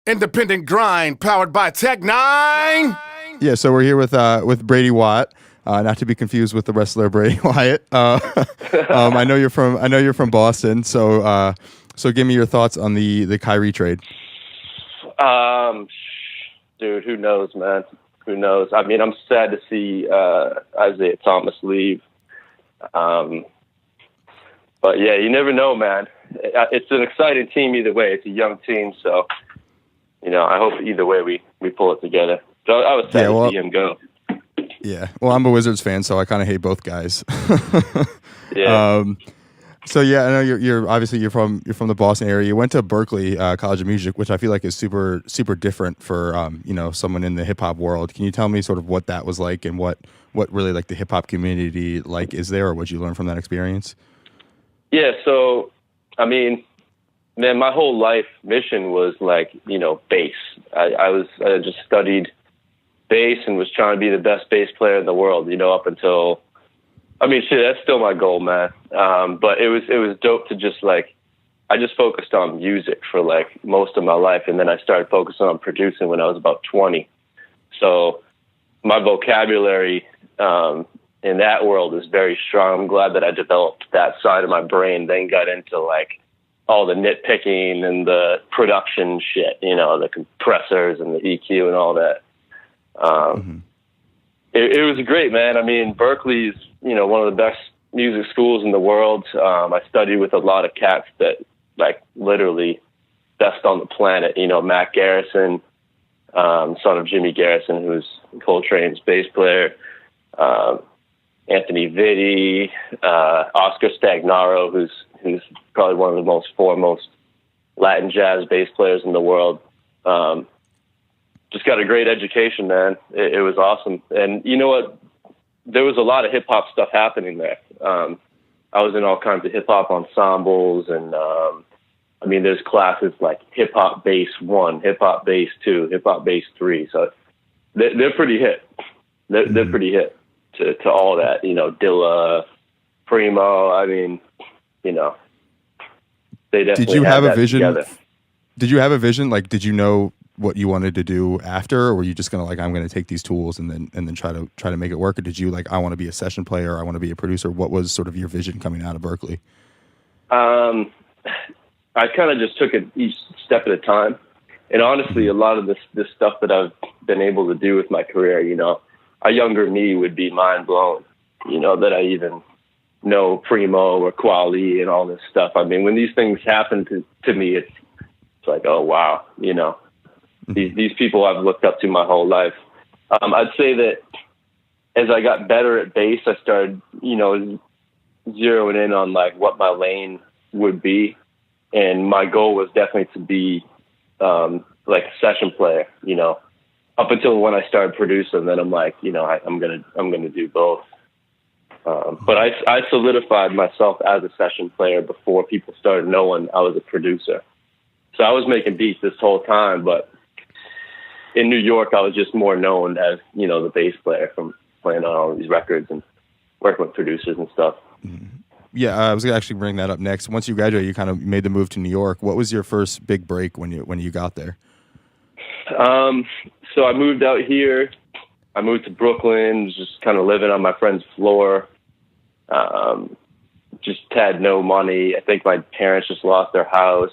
Independent grind powered by Tech Nine. Yeah, so we're here with Brady Watt, not to be confused with the wrestler Brady Wyatt. I know you're from Boston, so give me your thoughts on the Kyrie trade. Dude, who knows, man? Who knows? I mean, I'm sad to see Isaiah Thomas leave. But yeah, you never know, man. It's an exciting team either way. It's a young team, so I hope either way we pull it together. So I was sad to see him go. Yeah, well, I'm a Wizards fan, so I kind of hate both guys. Yeah. So yeah, I know you're obviously you're from the Boston area. You went to Berkeley College of Music, which I feel like is super different for someone in the hip hop world. Can you tell me sort of what that was like and what really like the hip hop community like is there, or what you learn from that experience? Yeah, so I mean, man, my whole life mission was like bass. I just studied bass and was trying to be the best bass player in the world. Up until. I mean, shit, that's still my goal, man. But it was dope to just I just focused on music for like most of my life. And then I started focusing on producing when I was about 20. So my vocabulary in that world is very strong. I'm glad that I developed that side of my brain, then got into like all the nitpicking and the production shit, the compressors and the EQ and all that. It was great, man. I mean, Berkeley's, one of the best music schools in the world. I studied with a lot of cats that, like, literally best on the planet. Matt Garrison, son of Jimmy Garrison, who's Coltrane's bass player, Anthony Vitti, Oscar Stagnaro, who's probably one of the most foremost Latin jazz bass players in the world. Just got a great education, man. It was awesome. And you know what? There was a lot of hip hop stuff happening there. I was in all kinds of hip hop ensembles, and I mean, there's classes like hip hop bass 1, hip hop bass 2, hip hop bass 3. So they're pretty hip. They're pretty hip to all that. Dilla, Primo. I mean, they definitely. Did you have a vision? Together. Did you have a vision? Like, did you know what you wanted to do after, or were you just gonna I'm gonna take these tools and then try to make it work? Or did you I want to be a session player, I want to be a producer? What was sort of your vision coming out of Berkeley? I kind of just took it each step at a time, and honestly, a lot of this stuff that I've been able to do with my career, a younger me would be mind blown, that I even know Primo or Quali and all this stuff. I mean, when these things happen to me, it's like, oh wow, These people I've looked up to my whole life. I'd say that as I got better at bass, I started, zeroing in on like what my lane would be. And my goal was definitely to be like a session player, up until when I started producing. Then I'm like, I'm gonna do both. But I solidified myself as a session player before people started knowing I was a producer. So I was making beats this whole time, but in New York, I was just more known as, the bass player from playing on all these records and working with producers and stuff. Yeah, I was gonna actually bring that up next. Once you graduated, you kind of made the move to New York. What was your first big break when you got there? So I moved out here. I moved to Brooklyn, just kind of living on my friend's floor. Just had no money. I think my parents just lost their house.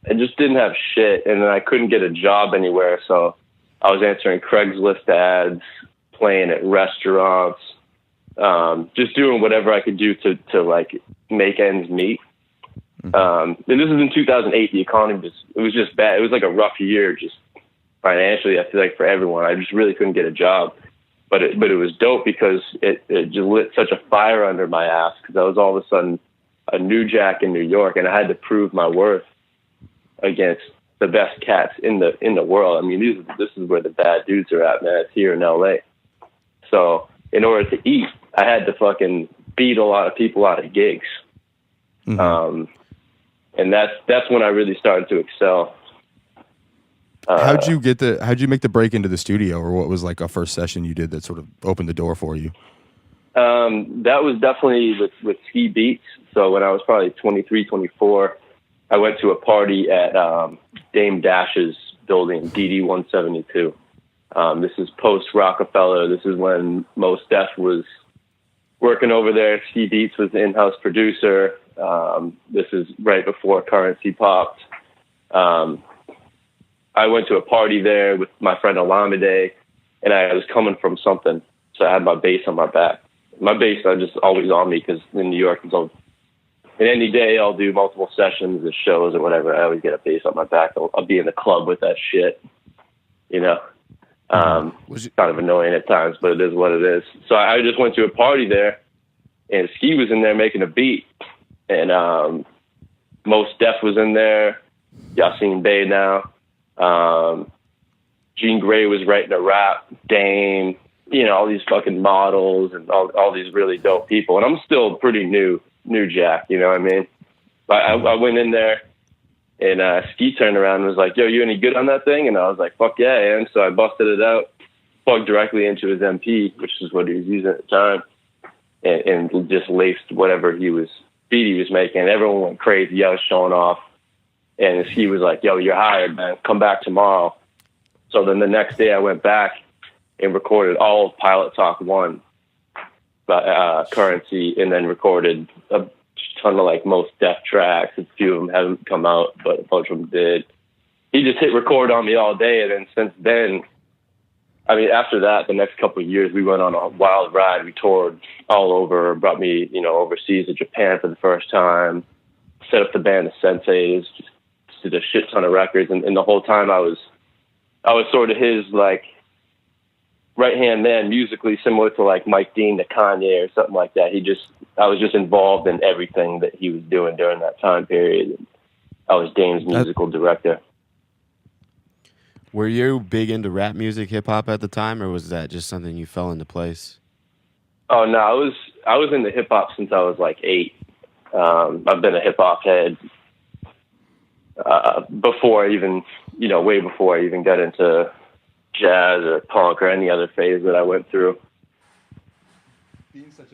And just didn't have shit. And then I couldn't get a job anywhere. So I was answering Craigslist ads, playing at restaurants, just doing whatever I could do to like make ends meet. And this is in 2008. The economy it was just bad. It was like a rough year, just financially, I feel like, for everyone. I just really couldn't get a job. But it was dope because it just lit such a fire under my ass, because I was all of a sudden a new jack in New York, and I had to prove my worth against the best cats in the world. I mean, this is where the bad dudes are at, man. It's here in LA. So in order to eat, I had to fucking beat a lot of people out of gigs. And that's when I really started to excel. How'd you make the break into the studio, or what was like a first session you did that sort of opened the door for you? That was definitely with Skibeatz. So when I was probably 23, 24, I went to a party at Dame Dash's building, DD 172. This is post Rockefeller. This is when Mos Def was working over there. Skibeatz was the in-house producer. This is right before Currency popped. I went to a party there with my friend Olamide, and I was coming from something, so I had my bass on my back. My bass is just always on me because in New York, and any day I'll do multiple sessions or shows or whatever. I always get a bass on my back. I'll be in the club with that shit, you know. It's kind of annoying at times, but it is what it is. So I just went to a party there, and Ski was in there making a beat, and Mos Def was in there, Yassine Bey now. Jean Grey was writing a rap, Dame, you know, all these fucking models and all these really dope people. And I'm still pretty new Jack, you know what I mean? But I went in there, and Ski turned around and was like, yo, you any good on that thing? And I was like, fuck yeah, I am. So I busted it out, plugged directly into his MP, which is what he was using at the time, and just laced whatever beat he was making. Everyone went crazy. I was showing off. And he was like, yo, you're hired, man. Come back tomorrow. So then the next day I went back and recorded all of Pilot Talk 1 by Currency, and then recorded a ton of like Mos Def tracks. A few of them haven't come out, but a bunch of them did. He just hit record on me all day. And then since then, I mean, after that, the next couple of years, we went on a wild ride. We toured all over, brought me, you know, overseas to Japan for the first time, set up the band The Senseis, just did a shit ton of records, and the whole time I was sort of his like right hand man musically, similar to like Mike Dean to Kanye or something like that. I was just involved in everything that he was doing during that time period. I was Dame's musical director. Were you big into rap music, hip hop at the time, or was that just something you fell into place? Oh no, I was into hip hop since I was like 8. I've been a hip hop head. Before I even, you know, way before I even got into jazz or punk or any other phase that I went through.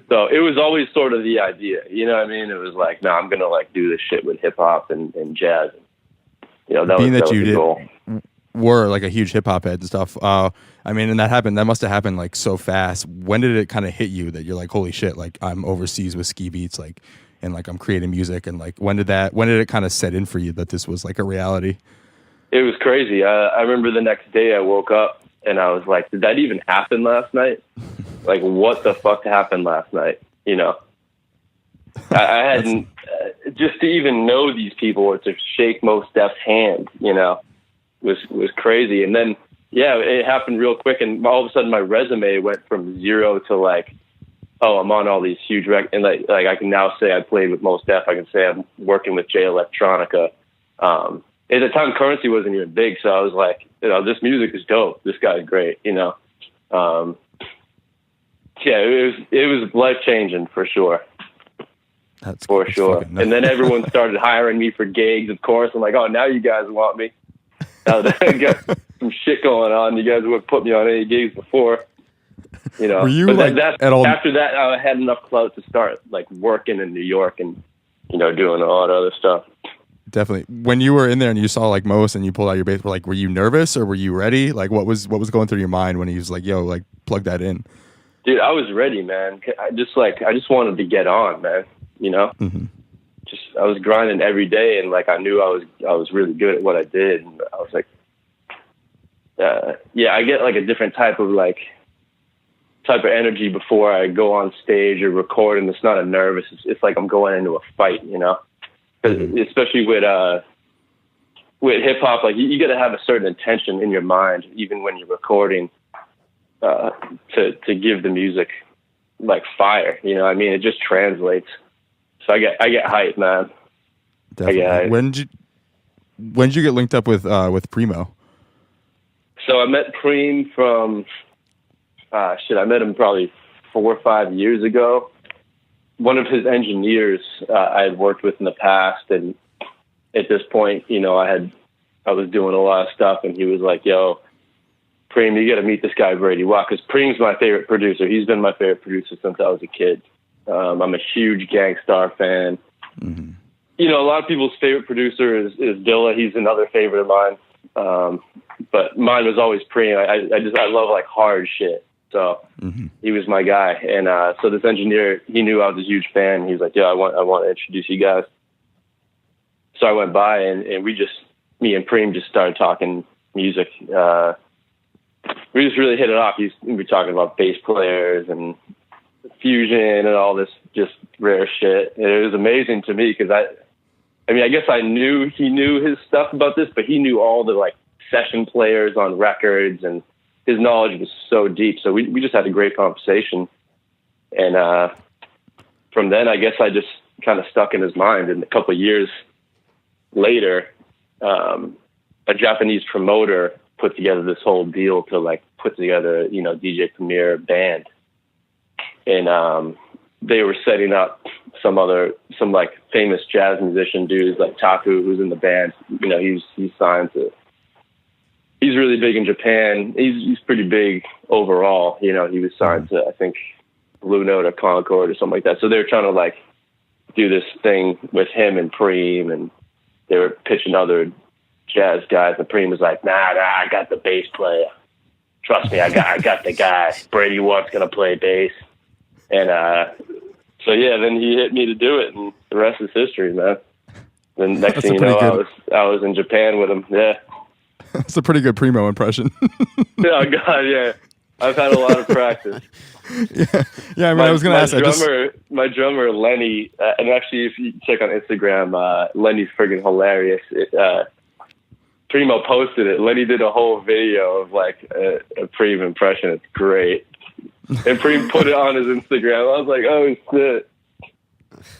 So it was always sort of the idea, you know what I mean? It was like, no, I'm going to like do this shit with hip hop and jazz. You know, that was the goal. Were like a huge hip hop head and stuff. I mean, and that must have happened like so fast. When did it kind of hit you that you're like, holy shit, like I'm overseas with Skibeatz, like, and like I'm creating music, and like when did it kind of set in for you that this was like a reality? It was crazy. I remember the next day I woke up and I was like, did that even happen last night? Like, what the fuck happened last night? You know, I hadn't just to even know these people or to shake Mos Def's hand, you know, was crazy. And then, yeah, it happened real quick. And all of a sudden my resume went from 0 to like, oh, I'm on all these huge records. And like I can now say I played with Mos Def. I can say I'm working with Jay Electronica. At the time, Currency wasn't even big. So I was like, you know, this music is dope. This guy's great, you know. Yeah, it was life-changing for sure. That's for sure. And then everyone started hiring me for gigs, of course. I'm like, oh, now you guys want me. Now that I got some shit going on, you guys would put me on any gigs before. You know, were you but like at all? After that, I had enough clout to start like working in New York and, you know, doing a lot of other stuff. Definitely. When you were in there and you saw like Mos and you pulled out your bass, were you nervous or were you ready? Like, what was going through your mind when he was like, "Yo, like plug that in"? Dude, I was ready, man. I just wanted to get on, man. You know, I was grinding every day, and like I knew I was really good at what I did. And I was like, yeah, I get like a different type of energy before I go on stage or record, and it's not a nervous. It's like I'm going into a fight, you know. Especially with hip hop, like you got to have a certain intention in your mind, even when you're recording, to give the music like fire. You know what I mean? It just translates. So I get hyped, man. Definitely. I get hyped. When did you get linked up with Primo? So I met Preem from I met him probably 4 or 5 years ago. One of his engineers I had worked with in the past, and at this point, you know, I was doing a lot of stuff, and he was like, "Yo, Preem, you got to meet this guy Brady Watt," because Preem's my favorite producer. He's been my favorite producer since I was a kid. I'm a huge Gang Starr fan. you know, a lot of people's favorite producer is Dilla. He's another favorite of mine. But mine was always Preem. I love like hard shit. So he was my guy. And so this engineer, he knew I was a huge fan. He was like, yeah, I want to introduce you guys. So I went by and me and Preem just started talking music. We just really hit it off. We were talking about bass players and fusion and all this just rare shit. And it was amazing to me because I mean, I guess I knew he knew his stuff about this, but he knew all the like session players on records, and his knowledge was so deep. So we just had a great conversation. And from then, I guess I just kind of stuck in his mind. And a couple of years later, a Japanese promoter put together this whole deal to like put together, you know, DJ Premier band. And they were setting up some like famous jazz musician dudes like Taku, who's in the band. You know, he's signed to. He's really big in Japan. He's pretty big overall. You know, he was signed to I think Blue Note or Concord or something like that. So they were trying to like do this thing with him and Preem, and they were pitching other jazz guys. And Preem was like, nah, I got the bass player. Trust me, I got the guy. Brady Watt's gonna play bass. And so yeah, then he hit me to do it, and the rest is history, man. Then next thing you know, I was in Japan with him. Yeah, that's a pretty good Primo impression. Oh God, yeah. I've had a lot of practice. Yeah. I mean, I was gonna ask. My drummer Lenny, and actually, if you check on Instagram, Lenny's friggin' hilarious. Primo posted it. Lenny did a whole video of like a Preem impression. It's great. And Preem put it on his Instagram. I was like, oh shit.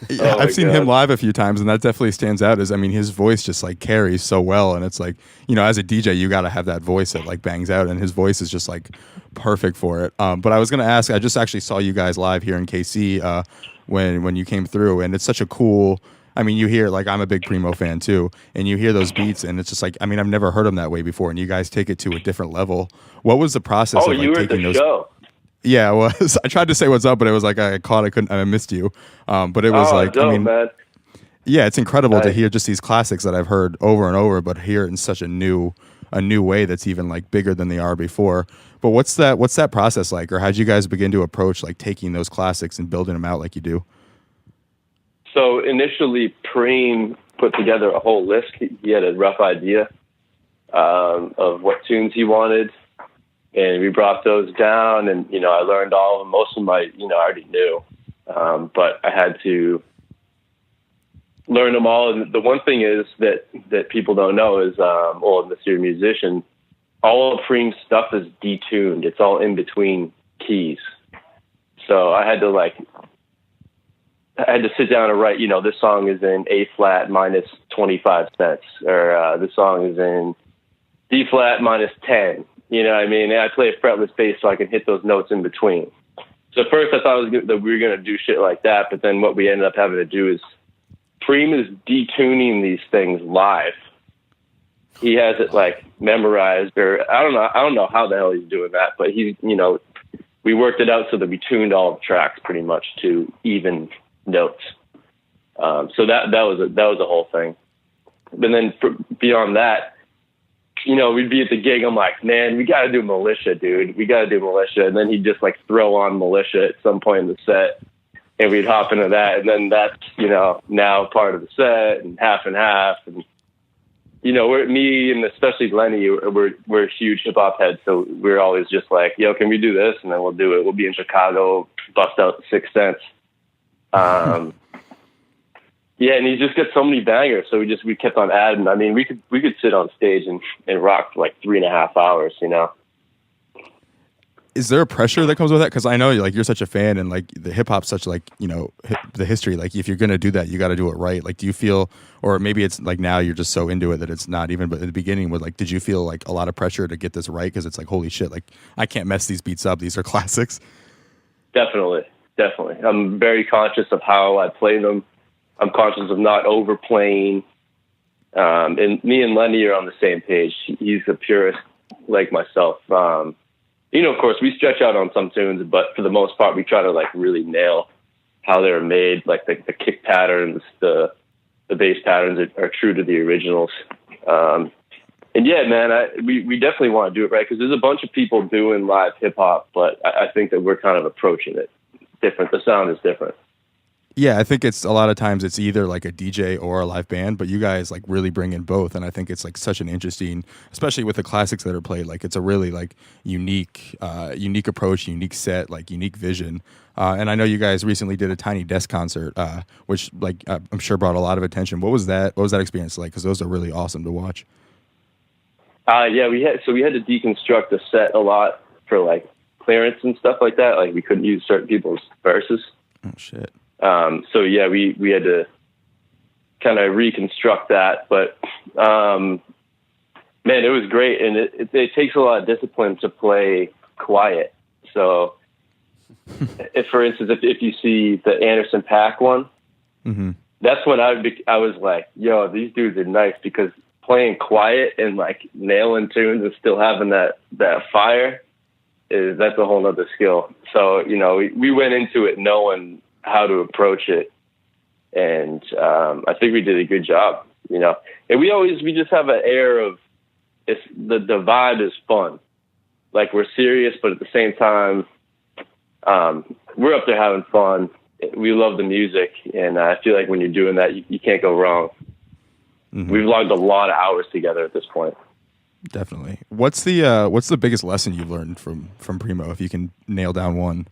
Yeah, I've seen him live a few times, and that definitely stands out. I mean, his voice just like carries so well, and it's like, you know, as a DJ, you got to have that voice that like bangs out, and his voice is just like perfect for it. But I was gonna ask, I just actually saw you guys live here in KC when you came through, and it's such a cool. I mean, you hear, like, I'm a big Primo fan too, and you hear those beats, and it's just like, I mean, I've never heard them that way before, and you guys take it to a different level. What was the process of like you were taking at the those? show. Yeah, well, I tried to say what's up, but it was like I missed you. But it was like, dope, I mean, man. yeah, it's incredible to hear just these classics that I've heard over and over, but hear it in such a new way that's even like bigger than they are before. But what's that process like, or how'd you guys begin to approach like taking those classics and building them out like you do? So initially, Preem put together a whole list. He had a rough idea of what tunes he wanted, and we brought those down. And you know, I learned all of them. Most of them I already knew, but I had to learn them all. And the one thing is that people don't know is, unless you're a musician, all of Preem's stuff is detuned. It's all in between keys. So I had to sit down and write, you know, this song is in A flat minus 25 cents, or this song is in D flat minus 10. You know what I mean? And I play a fretless bass so I can hit those notes in between. So first I thought that we were going to do shit like that, but then what we ended up having to do is Preem is detuning these things live. He has it like memorized, or I don't know how the hell he's doing that, but we worked it out so that we tuned all the tracks pretty much to even notes. So that was a whole thing. But then beyond that, you know, we'd be at the gig. I'm like, man, we got to do Militia, dude. We got to do Militia. And then he'd just like throw on Militia at some point in the set, and we'd hop into that. And then that's, you know, now part of the set, and half. And, you know, me and especially Lenny, we're huge hip hop heads. So we're always just like, yo, can we do this? And then we'll do it. We'll be in Chicago, bust out 6 cents. Yeah, and he just gets so many bangers, so we kept on adding. I mean, we could sit on stage and rock for like 3.5 hours, you know. Is there a pressure that comes with that? Because I know like you're such a fan, and like the hip hop's such like, you know, the history. Like if you're gonna do that, you got to do it right. Like, do you feel, or maybe it's like now you're just so into it that it's not even. But in the beginning, did you feel like a lot of pressure to get this right? Because it's like, holy shit, like I can't mess these beats up. These are classics. Definitely. I'm very conscious of how I play them. I'm conscious of not overplaying. And me and Lenny are on the same page. He's a purist like myself. You know, of course, we stretch out on some tunes, but for the most part, we try to like really nail how they're made, like the kick patterns, the the bass patterns are true to the originals. And yeah, man, we definitely want to do it right, because there's a bunch of people doing live hip hop, but I think that we're kind of approaching it different. The sound is different. Yeah, I think it's a lot of times it's either like a DJ or a live band, but you guys like really bring in both, and I think it's like such an interesting, especially with the classics that are played. Like it's a really like unique approach, unique set, like unique vision. And I know you guys recently did a Tiny Desk concert, which like I'm sure brought a lot of attention. What was that? What was that experience like? Because those are really awesome to watch. Yeah, we had to deconstruct the set a lot for like clearance and stuff like that. Like we couldn't use certain people's verses. Oh shit. So yeah, we had to kind of reconstruct that, but man, it was great, and it takes a lot of discipline to play quiet. So, if for instance, if you see the Anderson .Paak one, mm-hmm. that's when I was like, yo, these dudes are nice, because playing quiet and like nailing tunes and still having that fire that's a whole nother skill. So we went into it knowing how to approach it, and I think we did a good job, and we just have an air of the vibe is fun, like we're serious, but at the same time we're up there having fun. We love the music, and I feel like when you're doing that, you can't go wrong. Mm-hmm. We've logged a lot of hours together at this point. Definitely. What's the biggest lesson you've learned from Primo, if you can nail down one?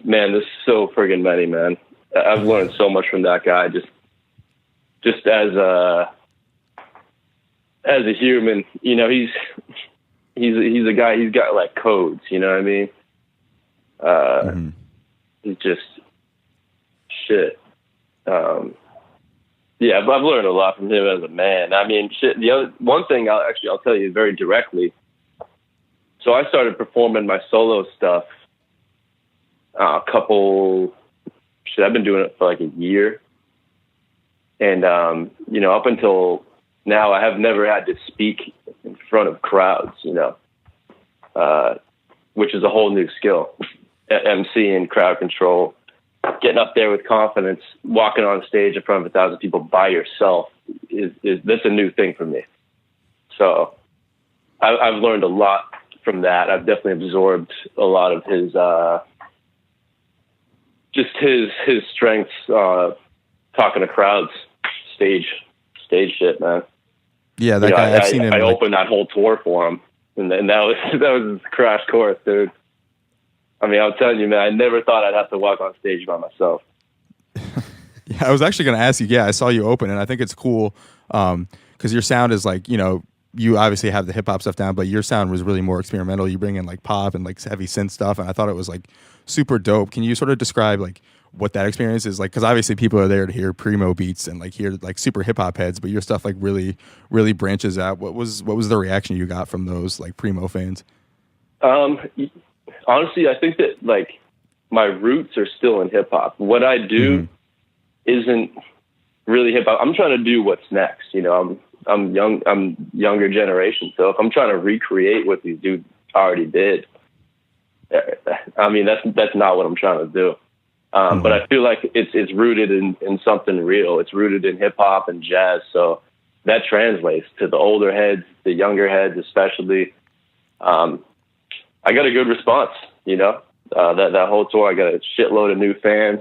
Man, there's so friggin' many, man. I've learned so much from that guy. Just as a human, he's a guy. He's got like codes. You know what I mean? Mm-hmm. He's just shit. Yeah, I've learned a lot from him as a man. I mean, shit. The other one thing I'll tell you very directly. So I started performing my solo stuff I've been doing it for like a year. And, up until now, I have never had to speak in front of crowds, which is a whole new skill. MCing, crowd control, getting up there with confidence, walking on stage in front of 1,000 people by yourself that's a new thing for me. So I've learned a lot from that. I've definitely absorbed a lot of his strengths talking to crowds, stage shit, man. Yeah, that guy. I've seen him. I opened that whole tour for him, and that was his crash course, dude. I mean, I'm telling you, man, I never thought I'd have to walk on stage by myself. Yeah, I was actually going to ask you. Yeah, I saw you open, and I think it's cool because your sound is like, you obviously have the hip hop stuff down, but your sound was really more experimental. You bring in like pop and like heavy synth stuff, and I thought it was like super dope. Can you sort of describe like what that experience is like? Because obviously people are there to hear Primo beats and like hear like super hip hop heads, but your stuff like really branches out. What was the reaction you got from those like Primo fans? Honestly, I think that like my roots are still in hip hop. What I do isn't really hip hop. I'm trying to do what's next. I'm young. I'm younger generation. So if I'm trying to recreate what these dudes already did, I mean that's not what I'm trying to do. But I feel like it's rooted in something real. It's rooted in hip hop and jazz. So that translates to the older heads, the younger heads, especially. I got a good response, that whole tour. I got a shitload of new fans.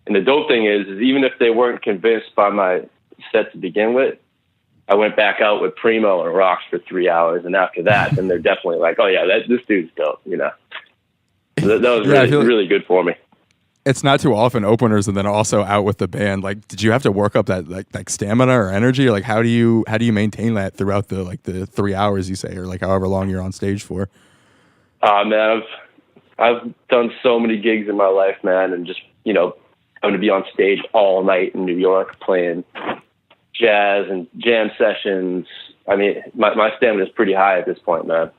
And the dope thing is even if they weren't convinced by my set to begin with, I went back out with Primo and Rocks for 3 hours. And after that, then they're definitely like, oh yeah, this dude's dope, That was really good for me. It's not too often openers and then also out with the band. Like, did you have to work up that like stamina or energy? Or like, how do you maintain that throughout the 3 hours you say, or like however long you're on stage for? Man, I've done so many gigs in my life, man, and just I'm going to be on stage all night in New York playing jazz and jam sessions. I mean, my stamina is pretty high at this point, man.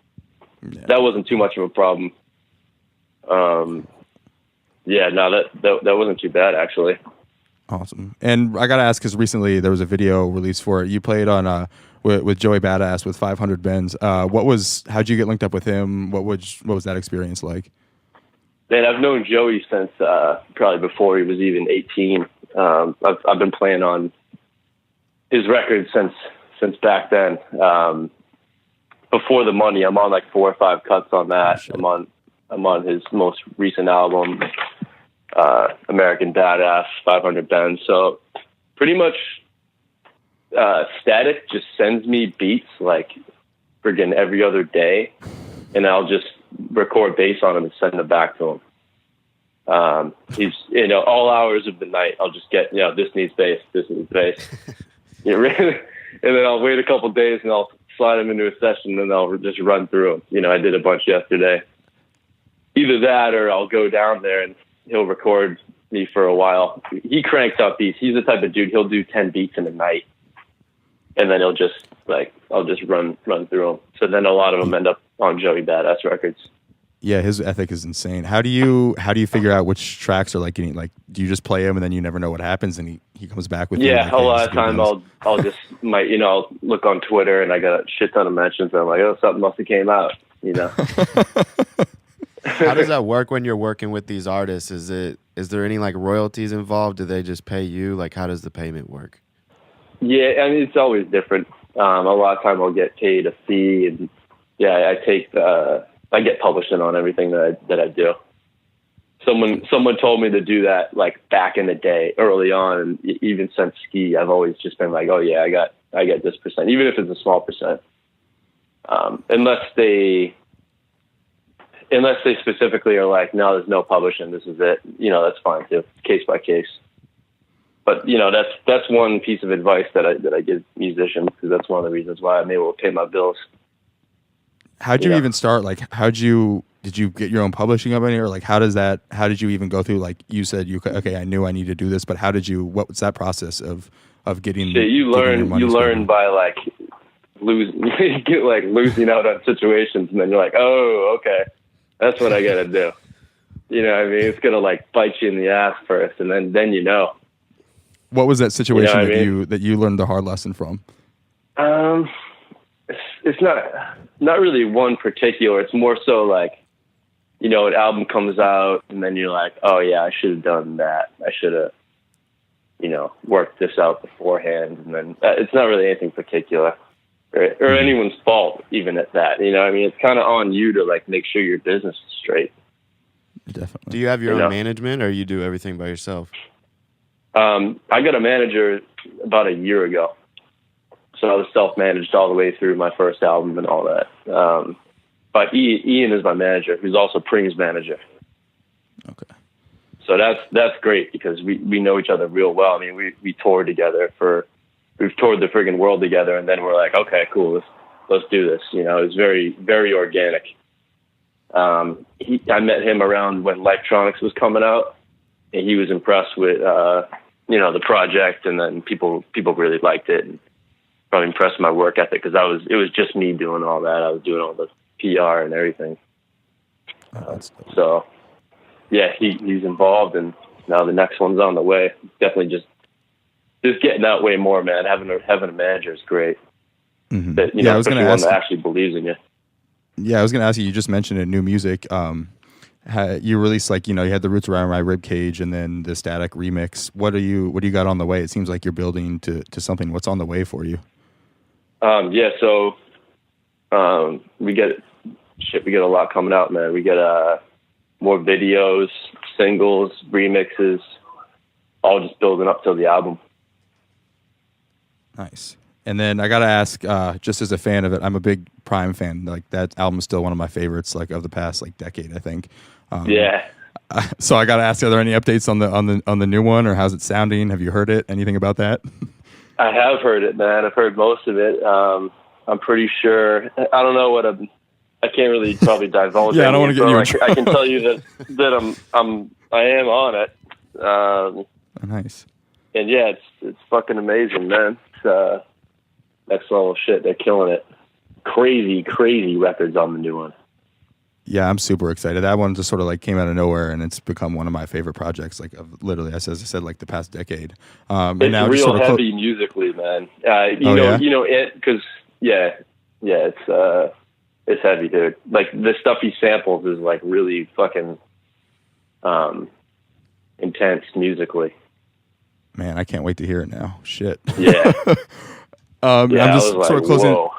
Yeah. That wasn't too much of a problem. Yeah, no, that wasn't too bad, actually. Awesome. And I got to ask, because recently there was a video released for it. You played on with Joey Badass with 500 Bends. How'd you get linked up with him? What was that experience like? Man, I've known Joey since probably before he was even 18. I've been playing on his record since back then. Before the money, I'm on like 4 or 5 cuts on that. I'm on his most recent album, American Badass, 500 Bends. So pretty much Static just sends me beats like friggin' every other day, and I'll just record bass on him and send them back to him. He's, all hours of the night, I'll just get, this needs bass, this needs bass. And then I'll wait a couple days and I'll slide him into a session and I'll just run through them. I did a bunch yesterday. Either that or I'll go down there and he'll record me for a while. He cranks out beats. He's the type of dude, he'll do 10 beats in a night. And then I'll just run through them. So then a lot of them end up on Joey Badass records. Yeah, his ethic is insane. How do you figure out which tracks are like getting, like, do you just play them and then you never know what happens and he comes back with a lot of hey, time I'll just I'll look on Twitter and I got a shit ton of mentions and I'm like, oh, something must have came out, How does that work when you're working with these artists? Is there any like royalties involved? Do they just pay you? Like, how does the payment work? Yeah, I mean, it's always different. A lot of time I'll get paid a fee, and I get publishing on everything that I do. Someone told me to do that like back in the day, early on, and even since Ski, I've always just been like, oh yeah, I get this percent, even if it's a small percent. Unless they specifically are like, no, there's no publishing, this is it. That's fine too, case by case. But that's one piece of advice that I give musicians, because that's one of the reasons why I'm able to pay my bills. How'd you even start? Like, did you get your own publishing company, or like how did you even go through? Like you said, I knew I need to do this, but what was that process of getting? Shit, you learn by like losing out on situations, and then you're like, oh, okay, that's what I got to do. You know what I mean? It's going to like bite you in the ass first, and then What was that situation that you learned the hard lesson from? It's not really one particular. It's more so like, an album comes out and then you're like, oh yeah, I should have done that. I should have, worked this out beforehand. And then it's not really anything particular or anyone's fault, even at that. It's kind of on you to like make sure your business is straight. Definitely. Do you have your own management, or you do everything by yourself? I got a manager about a year ago. So I was self-managed all the way through my first album and all that. But Ian is my manager, who's also Pring's manager. Okay. So that's great because we know each other real well. I mean, we toured together we've toured the friggin' world together, and then we're like, okay, cool, let's do this. It was very, very organic. I met him around when Electronics was coming out, and he was impressed with the project, and then people really liked it, and probably impressed with my work ethic, because it was just me doing all that. I was doing all the PR and everything. So yeah, he's involved, and now the next one's on the way. Definitely just getting that way more, man. Having a manager is great. Mm-hmm. That, I was especially going to one ask, that actually believes in you. Yeah, I was going to ask you. You just mentioned it, new music. You released you had the Roots Around My Rib Cage and then the Static remix. What do you got on the way? It seems like you're building to something. What's on the way for you? So we get a lot coming out, man. We get more videos, singles, remixes, all just building up till the album. Nice. And then I gotta ask, just as a fan of it, I'm a big Prime fan. Like, that album is still one of my favorites, like, of the past decade, I think. Yeah. So I gotta ask, are there any updates on the new one, or how's it sounding? Have you heard it? Anything about that? I have heard it, man. I've heard most of it. I'm pretty sure. I don't know I can't really probably divulge. Yeah, I don't want to get you in trouble. I can tell you that I am on it. Nice. And yeah, it's fucking amazing, man. It's next level shit. They're killing it. Crazy records on the new one. Yeah, I'm super excited. That one just sort of came out of nowhere, and it's become one of my favorite projects. Of literally, as I said, the past decade. It's and now real just sort of heavy musically, man. Because it's heavy, dude. Like, the stuff he samples is really fucking intense musically. Man, I can't wait to hear it now. Shit. Yeah. I'm Yeah, just I was sort of like, whoa.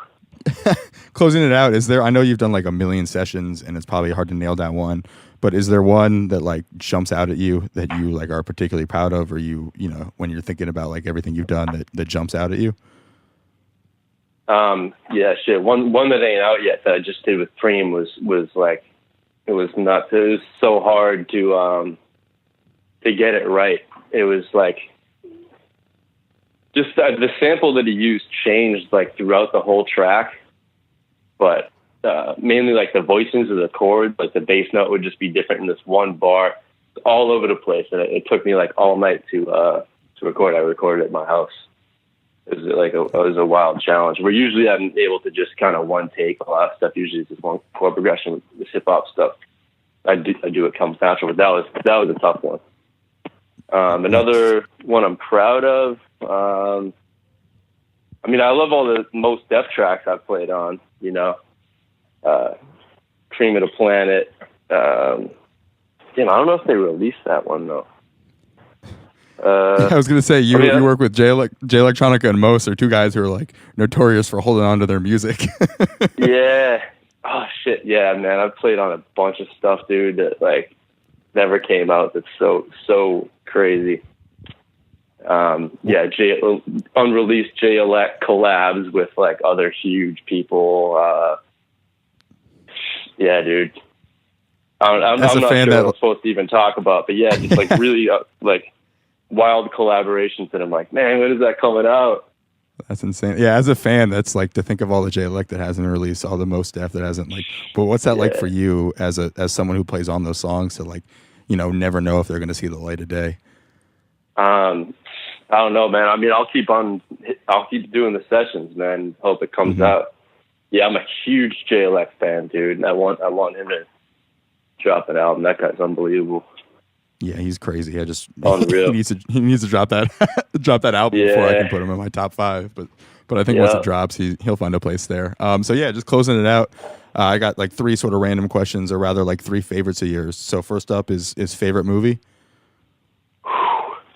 closing it out. Is there? I know you've done like a million sessions, and it's probably hard to nail down one. But is there one that like jumps out at you that you like are particularly proud of, or you know, when you're thinking about like everything you've done that jumps out at you? Yeah, shit. One that ain't out yet that I just did with Preem was like, it was nuts. It was so hard to get it right. It was like, just the sample that he used changed like throughout the whole track, but mainly like the voicings of the chords, like the bass note would just be different in this one bar, all over the place, and it took me like all night to record. I recorded it at my house. It was a wild challenge. Where usually I'm able to just kind of one take a lot of stuff. Usually it's just one chord progression with this hip hop stuff. I do it comes natural, but that was a tough one. Another one I'm proud of. I mean, I love all the Most Def tracks I've played on, you know, Cream of the Planet. I don't know if they released that one though. I was gonna say you work with Jay Electronica and Most are two guys who are like notorious for holding on to their music. Yeah. Oh shit. Yeah, man. I've played on a bunch of stuff, dude, that like never came out. That's so crazy. Unreleased Jay Elect collabs with like other huge people. Yeah, dude. I'm not sure what I'm supposed to even talk about, but yeah, just like really like wild collaborations that I'm like, man, when is that coming out? That's insane. Yeah, as a fan, that's like to think of all the Jay Elect that hasn't released, all the Most Def that hasn't like. But what's that like for you as someone who plays on those songs to like, you know, never know if they're going to see the light of day? I don't know, man. I mean, I'll keep doing the sessions, man. Hope it comes out. Yeah, I'm a huge Jay Elect fan, dude, and I want him to drop an album. That guy's unbelievable. Yeah, he's crazy. Unreal. he needs to drop that album before I can put him in my top 5. But I think once it drops, he'll find a place there. So yeah, just closing it out. I got like 3 sort of random questions, or rather like 3 favorites of yours. So first up is favorite movie.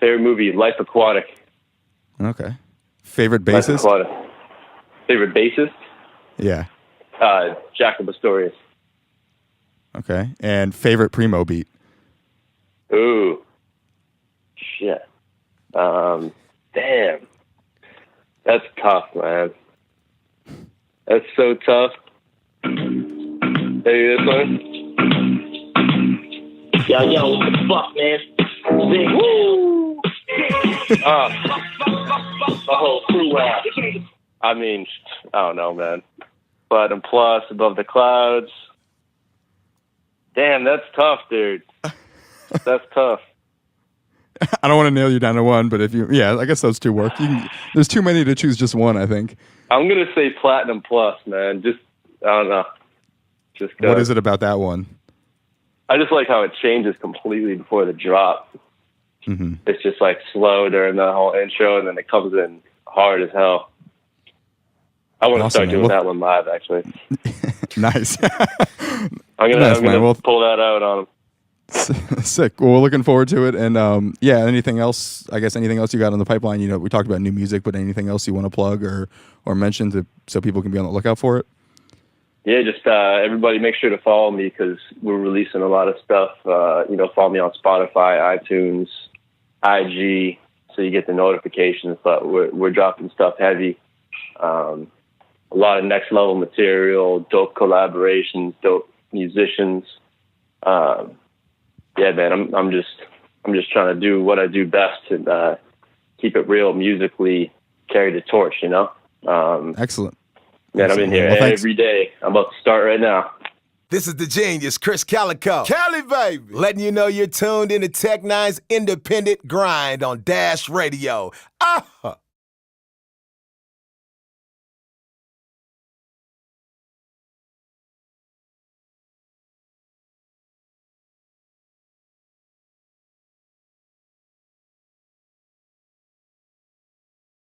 Favorite movie, Life Aquatic. Okay. Favorite bassist. Favorite bassist. Yeah. Jack of Pastorius. Okay. And favorite Primo beat. Ooh, shit. Damn. That's tough, man. That's so tough. Hey, this one? Yo, what the fuck, man? Woo! The whole crew out. I mean, I don't know, man. Platinum Plus, Above the Clouds. Damn, that's tough, dude. That's tough. I don't want to nail you down to one, but I guess those 2 work. There's too many to choose just one, I think. I'm going to say Platinum Plus, man. Just, I don't know. Just go. What is it about that one? I just like how it changes completely before the drop. Mm-hmm. It's just like slow during the whole intro, and then it comes in hard as hell. I want to start doing that one live, actually. Nice. I'm gonna pull that out on them. Sick. Well, we're looking forward to it. And anything else? I guess anything else you got on the pipeline? You know, we talked about new music, but anything else you want to plug or mention so people can be on the lookout for it? Yeah, just everybody make sure to follow me because we're releasing a lot of stuff. Follow me on Spotify, iTunes, IG, so you get the notifications. But we're dropping stuff heavy. A lot of next level material, dope collaborations, dope musicians. Yeah, man, I'm just trying to do what I do best and keep it real musically, carry the torch, you know? Excellent. Man, I'm in here every day. I'm about to start right now. This is the genius, Chris Calico. Cali, baby. Letting you know you're tuned into Tech Nine's Independent Grind on Dash Radio.